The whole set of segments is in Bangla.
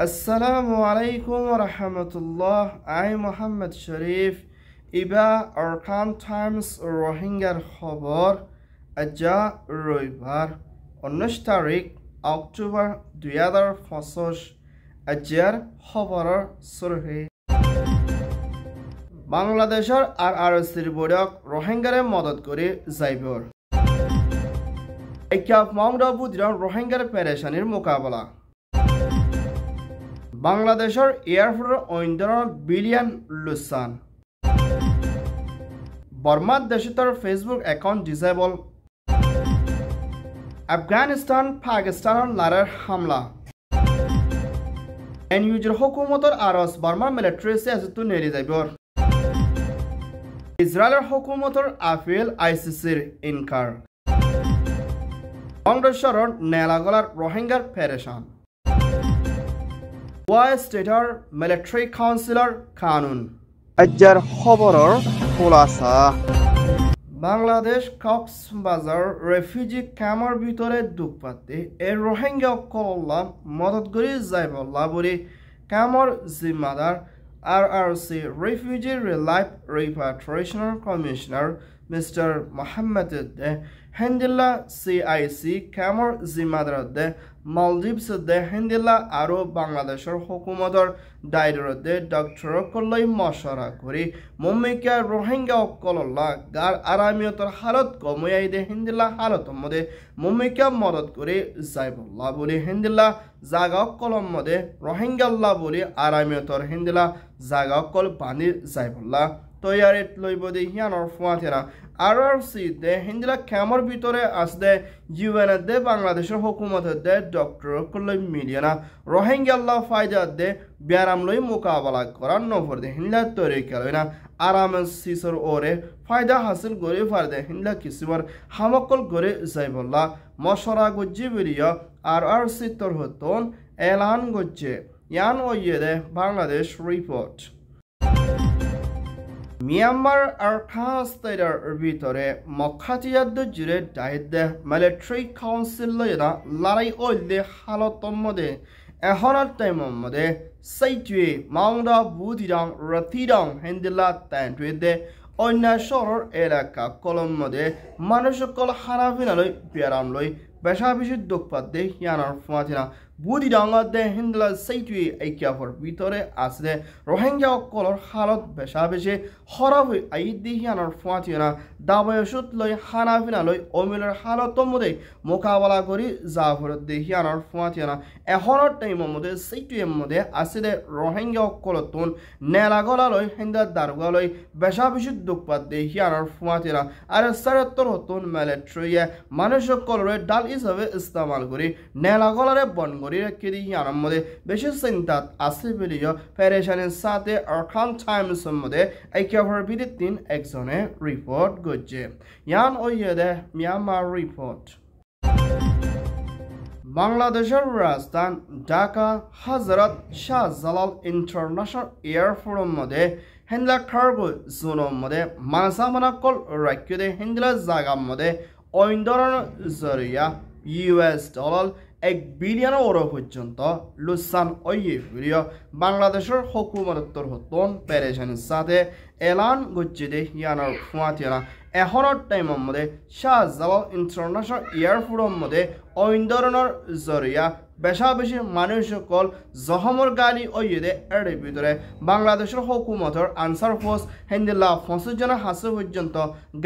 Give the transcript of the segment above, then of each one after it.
Assalamu alaikum wa rahmatullah. I Muhammad Sharif. Iba Arkan Times Rohingya Khobor Aja Roibar 19 তারিখ অক্টোবর 2025 আজের খবরের সুরহে বাংলাদেশের আরআরসির বড়ক রোহিঙ্গারে মদত করে যাইবর একাপ মামরা বুদ্রান রোহিঙ্গার পেরেশানির মোকাবেলা বাংলাদেশের এয়ারফোর্স ওইন্দর বিলিয়ন লুসান বর্মার দেশতর ফেসবুক অ্যাকাউন্ট ডিসেবল আফগানিস্তান পাকিস্তানের নারের হামলা এনইউজের হুকুমতর আরস বর্মার মিলিটারি সিয়াসতু নেরি যাইবর ইসরায়েলের হুকুমতর আপিল আইসিসির ইনকার বাংলাদেশের নেলাগলার রোহিঙ্গার পেরেশান ওয়াই স্টেটার মিলিটারি কাউন্সিলর কানুন আজকের খবরের খোলাসা বাংলাদেশ কক্সবাজার রেফিউজি ক্যাম্পের ভিতরে দুঃখ পাতে এই রোহিঙ্গা কল্যাণ মদত করে যাইবল্লা বলে ক্যাম্পের জিম্মাদার RRC refugee relief repatriation commissioner mister Mohammad হেন্দিল্লা সিআইসি ক্যাম্পের জিম্মাদার মালদ্বীপস হেন্দিল্লা আরও বাংলাদেশের হুকুমতর দায়িত্বে ডক্টর কল্লাই মশরা করে মুম্বাইকে রোহিঙ্গা কল্লা গার আরামিয়তর হালত কমিয়াই দে হিন্দিল্লা হালত মধ্যে মুম্বাইকে মদত করে যাইবল্লা বলে হিন্দিল্লা জাগা কলম মধ্যে রোহিঙ্গাল্লা বলে আরামিয়তর হিন্দিল্লা জাগা কল বানি যাইবল্লা তৈয়ারিত লইব দে হিয়ানোর ফুয়াতেরা আরআরসি দে হিন্দিলা ক্যাম্পের ভিতরে আসদে ইউএন দে বাংলাদেশের হুকুমত দে ডক্টর কল্লাই মিলিয়না রোহিঙ্গাল্লা ফায়দা দে ব্যারাম লই মোকাবেলা করার নফর দে হিন্দিলা তরিকা লইনা আরাম সিসর ওরে ফায়দা হাসিল করে ফারদে হিন্দিলা কিসিমার হামকল করে যাইবল্লা মশরা গজ্জি বেরিয়া আরআরসি তর হতন এলান গজ্জে ইয়ান ওইয়ে দে বাংলাদেশ রিপোর্ট মিয়ানমার আরকান স্টেটের ভিতরে মক্কাতিয়াদ জুড়ে দায়িত্বে মিলিটারি কাউন্সিল লইনা লড়াই ওইলে হালতর মধ্যে এখনের টাইমের মধ্যে সেইটুয়ে মাউন্ডা বুদিরাং রথিরাং হেন্দিল্লা তাইটুয়ে অন্য শহর এলাকা কলম মধ্যে মানুষ সকল হানাফিনালই বেড়াম লই বেশা বেশি দুঃখ পাতে ইয়ানার ফুয়াতিনা বুদি ডাঙ্গা দে হিন্দলা সেইটুই ঐক্যাফর ভিতরে আসলে রোহিঙ্গা কলর হালত বেশা বেশি খরাব হয়ে আই দি ইয়ানার ফুয়াতিনা দাবয়সুত লই হানাফিনা লই অমিলের হালতর মধ্যে মোকাবেলা করি জাফর দি ইয়ানার ফুয়াতিনা এখনের টাইমের মধ্যে সেইটুয়ের মধ্যে আসলে রোহিঙ্গা কলতুন নেলাগলা লই হিন্দা দারগা লই বেশা বেশি দুঃখ পাতে ইয়ানার ফুয়াতিনা আর সারাত্তর হতুন মিলিটারিয়ে মানুষ কলরে ডাল হিসাবে ইস্তেমাল করি নেলাগলারে বন করি রেখে দিয়ে ইয়ার মধ্যে বেশি চিন্তাত আছে বলিও পেরেশানির সাথে আরকান টাইমসের মধ্যে ঐক্যফর বিদিন একজনে রিপোর্ট করছে ইয়ান ওইয়ে দে মিয়ানমার রিপোর্ট বাংলাদেশের রাজধানী ঢাকা হজরত শাহজালাল ইন্টারন্যাশনাল এয়ারপোর্টের মধ্যে হিন্দলা কার্গো জোনের মধ্যে মানসামানা কল রাখে দে হিন্দলা জায়গার মধ্যে অইন্দরণ জরিয়া $1 বিলিয়ন ওরো পর্যন্ত লুসান ওইয়ে ফিরিয় বাংলাদেশের হুকুমতর হতন পেরেশানির সাথে এলান গজ্জে দে ইয়ানোর ফুয়াতিনা এখনের টাইমের মধ্যে শাহজালাল ইন্টারন্যাশনাল এয়ারপোর্টের মধ্যে অইন্দরণের জরিয়া বেশা বেশি মানুষ সকল জহমর গালি ওইয়ে দে এর ভিতরে বাংলাদেশের হুকুমতর আনসার ফোর্স হিন্দিল্লা 50 জন হাসে পর্যন্ত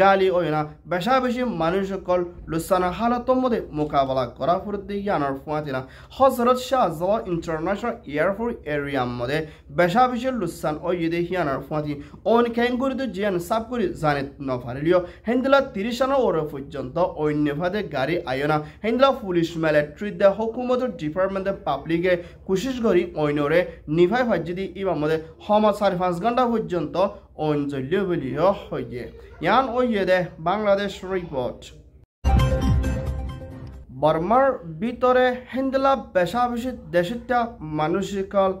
গালি ওই না বেশা বেশি মানুষ সকল লুসানা হালতর মধ্যে মোকাবেলা করা ফুরতে ইয়ানোর ফুয়াতিনা হজরত শাহজালাল ইন্টারন্যাশনাল এয়ারপোর্ট এরিয়ার মধ্যে বেশা বেশি লুসান ওইয়ে দে ইয়ানোর ফুয়াতি অন ক্যাঙ্গুরিতে জিয়ান সাব করে জানে নফারিলিও হিন্দিলা 30 জন ওর পর্যন্ত অন্য ভাবে গাড়ি আয়না হিন্দিলা পুলিশ মিলিটারি দে হুকুমতর ডিপার্টমেন্ট পাবলিকে কোশিশ করি অন্যরে নিভাই ভাজ্য দি ইবার মধ্যে 4.5 ঘন্টা পর্যন্ত অঞ্জল্য বলিও হয়ে ইয়ান ওইয়ে দে বাংলাদেশ রিপোর্ট বর্মার ভিতরে হিন্দলা বেশা বেশি দেশটা মানুষিকল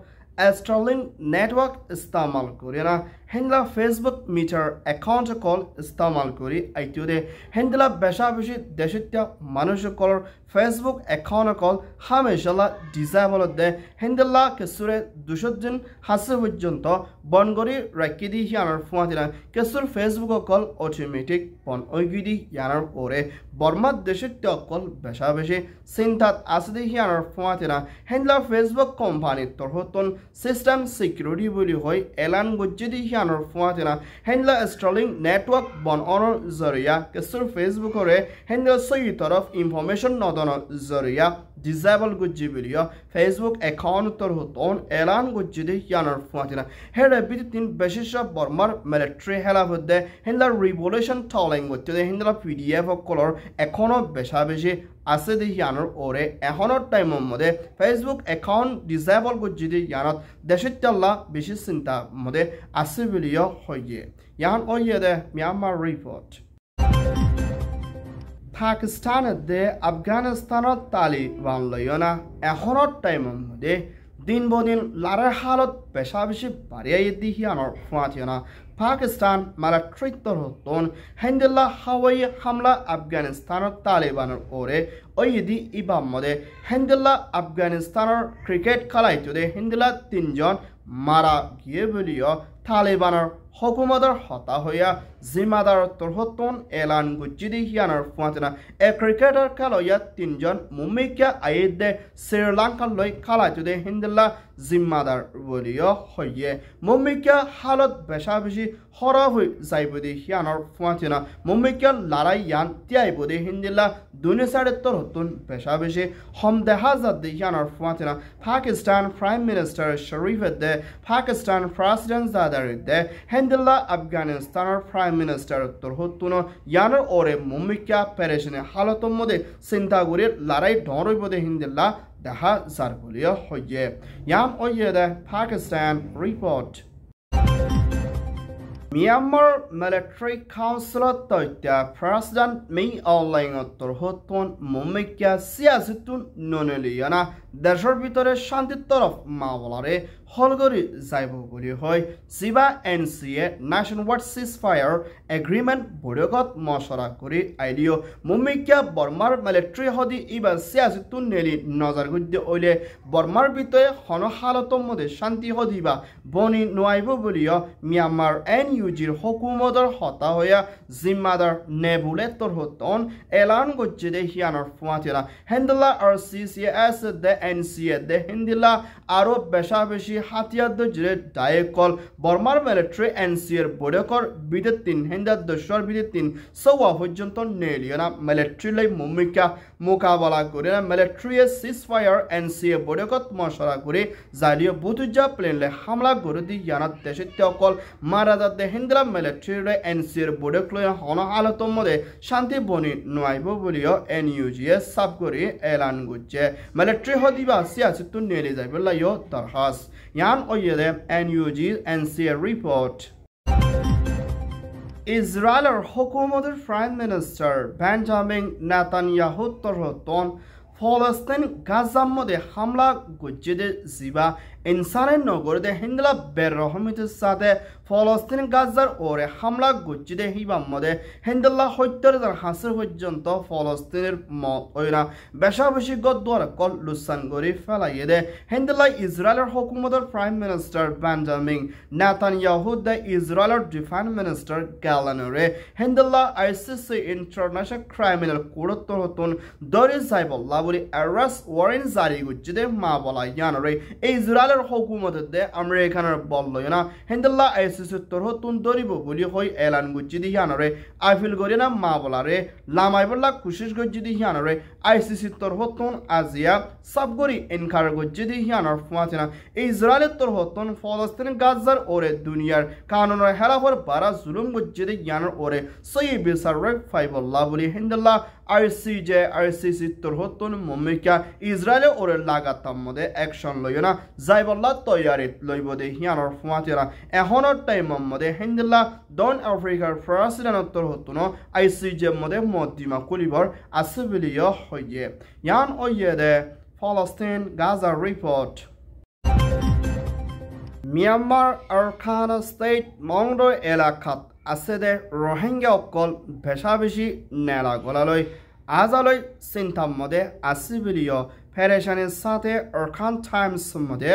স্টারলিং নেটওয়ার্ক ইস্তেমাল করে না হেন্দলা ফেসবুক মিটার অ্যাকাউন্ট কল ইস্তেমাল করি আইতুদে হেন্দলা বেশা বেশি দেশিত্য মানুষকলর ফেসবুক অ্যাকাউন্ট কল হামেশালা ডিসেবল দে হেন্দলা কেসুরে 200 দিন হাসে পর্যন্ত বন করি রাখি দি ইয়ানোর ফুয়াতিনা কেসুর ফেসবুক কল অটোমেটিক বন ওইগিদি ইয়ানোর ওরে বর্মার দেশিত্য কল বেশা বেশি চিন্তাত আছে দি ইয়ানোর ফুয়াতিনা হেন্দলা ফেসবুক কোম্পানি তরহতন সিস্টেম সিকিউরিটি বলি হয় এলান গজ্জিদি ইয়ানোর ফুয়াতিনা হেন্দলা স্ট্রলিং নেটওয়ার্ক বন অনর জরিয়া কেসুর ফেসবুকরে হেন্দলা সই তরফ ইনফরমেশন নদন জরিয়া ডিসেবল গজ্জি বলিয়া ফেসবুক অ্যাকাউন্ট তরহতন এলান গজ্জিদি ইয়ানোর ফুয়াতিনা হেরে বিদিন বিশেষ বর্মার মিলিটারি হেলাফদে হেন্দলা রিভলিউশন টলিং গজ্জিদি হেন্দলা পিডিএফ কলর এখনো বেশা বেশি আছে দি ইয়ানোর ওরে এখনোর টাইমের মধ্যে ফেসবুক অ্যাকাউন্ট ডিসেবল গজ্জিদি ইয়ানত দেশিত্যাল্লা বেশি চিন্তা মধ্যে আছে বলিয়া হয়ে ইয়ান ওয়ে দে মিয়ানমার রিপোর্ট পাকিস্তানে আফগানিস্তানত তালিবান লয়না এখনোর টাইমের মধ্যে দিন বদিন লারের হালত বেশা বেশি বাড়িয়ে দিহিয়ানোর ফুয়াতিনা পাকিস্তান মিলিটারি তরহতন হেন্দলা হাওয়াই হামলা আফগানিস্তানের তালিবানের ওরে ওইদি ইবাম মধ্যে হেন্দলা আফগানিস্তানের ক্রিকেট খেলাইতে হেন্দলা 3 জন মারা গিয়ে বলিও তালিবানের হুকুমতের হতা হইয়া জিম্মাদার তরহতন এলান গুজ্জিদি হিয়ানোর ফুয়াতিনা ক্রিকেটার খেলইয়া 3 জন মুম্বাইকে আইদে শ্রীলঙ্কার লই খেলাইতে হেন্দলা জিম্মাদার বলিও হইয়ে মুম্বাইকে হালত বেশা বেশি খরাব হয়ে যাইবদি হিয়ানোর ফুয়াতিনা মুম্বাইকে লড়াই ইয়ান তিয়াইবদি হিন্দলা দুনিসাড়ে তরহতন বেশা বেশি হম দেখা যাদি হিয়ানোর ফুয়াতিনা পাকিস্তান প্রাইম মিনিস্টার শরীফের দে পাকিস্তান প্রেসিডেন্ট জাদারের দে হেন্দলা আফগানিস্তানের প্রাইম মিনিস্টার তরহতন ইয়ানোর ওরে মুম্বাইকে পেরেশানি হালতর মধ্যে চিন্তা করে লড়াই ডরইবদি হিন্দলা দেখা যার বলিও হইয়ে ইয়াম ওয়ে দে Pakistan report Myanmar Military Council toita President Min Aung তরহতন মুম্বাইকে সিয়াসিতুন ননলিয়ানা দেশের ভিতরে শান্তির তরফ মামলারে হলগরি যাইব বলি হয় জিবা NCA nationwide ceasefire agreement বৈঠকত মশরা করে আইলিও মুম্বাইকে বর্মার মিলিটারি হদি ইবা সিয়াসিতুন নেলি নজর গুদ্দে ওইলে বর্মার ভিতরে হন হালতর মধ্যে শান্তি হদিবা বনি নোয়াইব বলিও মিয়ানমার এনইউজির হুকুমতর হতা হইয়া জিম্মাদার নেবুলে তরহতন এলান গজ্জে দে হিয়ানোর ফুয়াতিনা হেন্দলা আর সিসিএস দে এনসিএ দে হিন্দিলা আরো বেশা বেশি হাতিয়ার দজরে ডায়েকল বর্মার মিলিটারি এনসিএর বৈঠকর বিদে 3 হেন্দার দশর বিদে 3 সওয়া পর্যন্ত নেলিয়না মিলিটারি লাই মুম্বাইকা মোকাবেলা করে মিলিটারি সিজফায়ার এনসিএ বৈঠকত মশরা করে জালিও বুতুজা প্লেনলে হামলা করে দি ইয়ানাত দেশে তকল মারাদা দে হিন্দলা মিলিটারি এনসিএর বৈঠক লয় হন হালতর মধ্যে শান্তি বনি নয়াইব বলিও এনইউজিএ সাব করে এলান গুজে মিলিটারি হদিবা সিয়াসিতুন নেলি যাইব লাইও দরখাস ইয়ান ওয়েদে এনইউজি এনসিএ রিপোর্ট ইসরায়েলের হুকুমতের প্রাইম মিনিস্টার বেঞ্জামিন নেতানিয়াহু তরহতন ফলস্তিন গাজার মধ্যে হামলা গুজ্জে জিবা ইনসানের নগর দে হিন্দলা বেরহমিতের সাথে ফলস্তিন গাজার ওরে হামলা গুজ্জে হিবার মধ্যে হিন্দলা হত্যার হাসির পর্যন্ত ফলস্তিনের মত ওইরা বেশা বেশি গদ্দার কল লুসান করে ফেলাইয়ে দে হিন্দলা ইসরায়েলের হুকুমতের প্রাইম মিনিস্টার বেঞ্জামিন নেতানিয়াহু দে ইসরায়েলের ডিফেন্স মিনিস্টার গ্যালানরে হিন্দলা আইসিসি ইন্টারন্যাশনাল ক্রিমিনাল কোর্ট তরহতন দরি যাইবল্লা বলি অ্যারেস্ট ওয়ারেন্ট জারি গুজ্জে মা বলা ইয়ানরে ইসরায়েল হুকুমত দে আমেরিকানের বললয়না হেন্দলা আইসিসি তরহতুন দরিব বলি হই এলান গুজ্জি দি হিয়ানরে আইফিল গরিনা মা বলারে লামাইবল্লা কুশিস গজ্জি দি হিয়ানরে আইসিসি তরহতুন আজিয়া সাবগরি ইনকার গজ্জি দি হিয়ানর ফুয়াতিনা ইসরায়েলের তরহতুন ফলস্তিন গাজার ওরে দুনিয়ার কানুনের হেলাফর বারা জুলুম গজ্জি দি হিয়ানর ওরে সই বিচার ফাইবল্লা বলি হেন্দলা আইসিজে আইসিসি তরহতুন মুম্বাইকা ইসরায়েলের ওরে লাগাতাম মধ্যে অ্যাকশন লয়না যাইবল্লা তৈয়ারিত লইব দে হিয়ানর ফুয়াতিরা এখনের টাইমের মধ্যে হেন্দলা দন আফ্রিকার প্রেসিডেন্ট তরহতুন আইসিজে মধ্যে মধ্যমা কুলিবর আছে বলিও হইয়ে ইয়ান ওয়ে দে ফলস্তিন Gaza report Myanmar Arakan state Maungdaw এলেকাত আছে দে রোহিঙ্গা অকল বেশা বেশি নেলা গলালৈ আজালৈ চিন্তা মধ্যে আছে বুলিও ফেডারেশনের সাথে আরখান টাইমস মধ্যে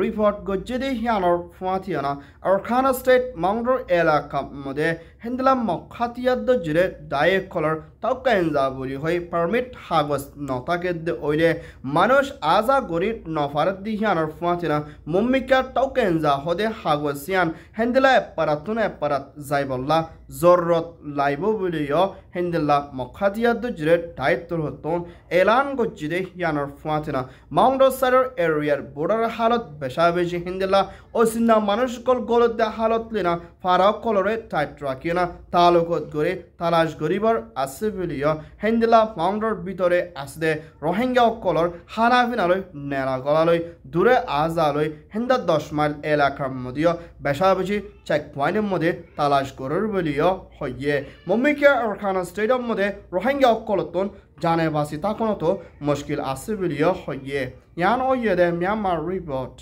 রিপোর্ট গজ্জেদি হিয়ানোর ফুয়াতিয়ানা আরখান স্টেট মংডো এলাকা মধ্যে হিন্দলা মখাতিয়াদ জুড়ে ডায়ে কলর তাউকাইনজা বলি হয়ে পারমিট হাগজ নতাকে ওইলে মানুষ আজা গরিব নফারত দি হিয়ানোর ফুয়াতিয়ানা মুম্মিকা তাউকাইনজা হদে হাগজ সিয়ান হিন্দলা এপারাত যাইবল্লা জররত লাইব বলিও হিন্দলা মখাতিয়াদ জুড়ে দায়িত্বর হতন এলান গজ্জেদি হিয়ানোর ফুয়াতিয়ানা মংডো সাইডর এরিয়ার বর্ডার হালত বেশা বেশি হিন্দলা ওসিনা মানুষ কল গলত হালত লিনা ফারাক কলরে টাইট রাখি না তালুকত করে তালাশ গরিবর আছে বলিও হিন্দলা মাউন্ডর ভিতরে আসে রোহিঙ্গা কলর হানা ফিনালৈ নেলা গলালৈ দূরে আজালৈ হিন্দা 10 মাইল এলাকার মধ্যে বেশা বেশি চেক পয়েন্টের মধ্যে তালাশ করার বলিও হইয়ে মুম্মিকা আরখান স্টেডিয়াম মধ্যে রোহিঙ্গা কলতন জানে বাসি তখন তো মুশকিল আছে বলিও হইয়ে ইয়ান ওইয়ে দে মিয়ানমার রিপোর্ট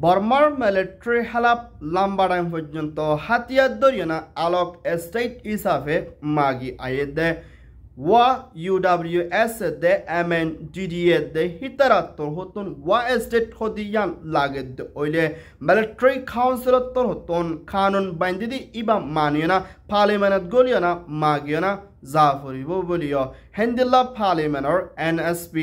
বর্মার মিলিটারি হালাপ লম্বা টাইম পর্যন্ত হাতিয়ার দরিয়ানা আলোক স্টেট হিসাবে মাগি আয়ে দে ওয়া UWS দে MNDDA দে হিতারাত্তর হতন ওয়া স্টেট হদিয়ান লাগে দে ওইলে মিলিটারি কাউন্সিলত্তর হতন কানুন বাইন্দিদি ইবা মানিয়না পার্লিমেন্ট গলিয়না মাগিয়না জাফরিব বলিও হেন্দিল্লা পার্লিমেন্টর NSP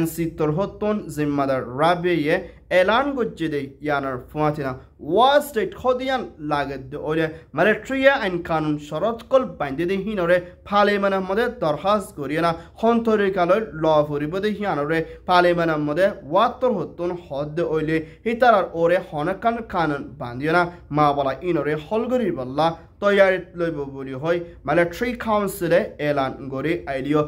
NC তোর হতন জিম্মাদার রাবিয়ে এলান গজ্জে দে ইয়ানার ফুয়াতিনা ওয়া স্টেট হদিয়ান লাগে দে ওইলে মিলিটারি আইন কানুন শরত কল বাইন্দিদি হিনরে পার্লিমেন্টের মধ্যে দরখাস্ত করিয়না হন্তরিকালয় ল ফরিব দে হিয়ানরে পার্লিমেন্টের মধ্যে ওয়াত্তর হতন হদ ওইলে হিতারার ওরে হনকান কানুন বান্দিয়না মা বলা ইনরে হলগরি বল্লা তৈয়ারিত লইব বলি হয় মিলিটারি কাউন্সিলে এলান করে আইলিও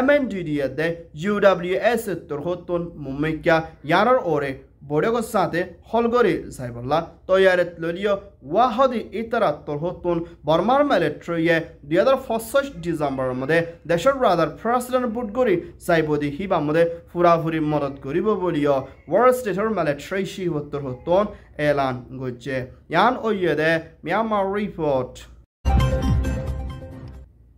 MNDDA দে UWS তোর হতন মুম্মিকা ইয়ানার ওরে বড়গর সাথে হলগরি সাইবল্লা তৈয়ারিত লইলিও ওয়াহদি ইতারাত্তর হতন বর্মার মিলিটারি 2025 ডিসেম্বর মধ্যে দেশের রাদার প্রেসিডেন্ট বুটগরি সাইবদি হিবা মধ্যে ফুরাফুরি মদত করিব বলিও ওয়ার্ল্ড স্টেটের মিলিটারি শিহত্তর হতন এলান গজ্জে ইয়ান ওইয়ে দে মিয়ানমার রিপোর্ট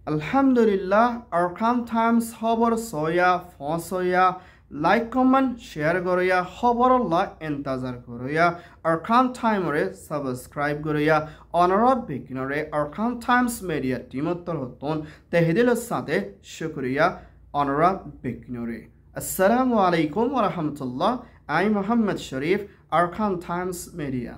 আলহামদুলিল্লাহ আরখান টাইমস খবর সয়া ফসয়া লাইক কমেন্ট শেয়ার করিয়া খবর লা ইন্তজার করিয়া আরখান টাইমরে সাবস্ক্রাইব করিয়া অনুরোধ বিঘ্নরে আরখান টাইমস মিডিয়া টিমত্তর হতন তেহিদিলের সাথে শুক্রিয়া অনুরোধ বিঘ্নরে আসসালামু আলাইকুম ওয়া রাহমাতুল্লাহ আই Mohammad Sharif Arakan Times media